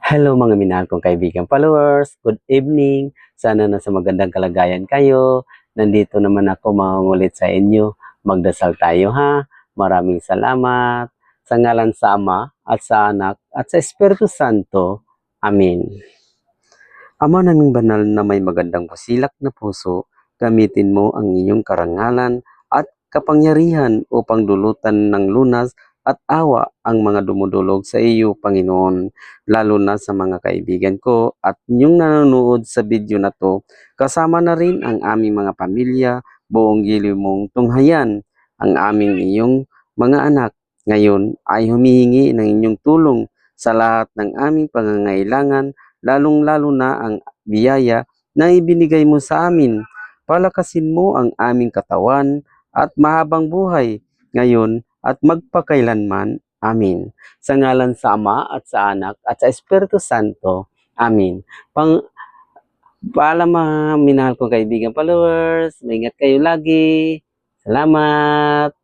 Hello mga minahal kong kaibigan followers, good evening. Sana nasa magandang kalagayan kayo. Nandito naman ako mangungulit sa inyo. Magdasal tayo ha. Maraming salamat. Sa ngalan sa Ama at sa Anak at sa Espiritu Santo. Amen. Ama naming banal na may magandang pasilak na puso, gamitin mo ang iyong karangalan at kapangyarihan upang dulutan ng lunas at awa ang mga dumudulog sa iyo, Panginoon, lalo na sa mga kaibigan ko at inyong nanonood sa video na to, kasama na rin ang aming mga pamilya, buong giliw mong tunghayan, ang aming iyong mga anak. Ngayon ay humihingi ng inyong tulong sa lahat ng aming pangangailangan, lalong-lalo na ang biyaya na ibinigay mo sa amin. Palakasin mo ang aming katawan at mahabang buhay ngayon at magpakailanman. Amin. Sa ngalan sa Ama at sa Anak at sa Espiritu Santo. Amin. Paalam mga minahal kong kaibigan followers. Maingat kayo lagi. Salamat.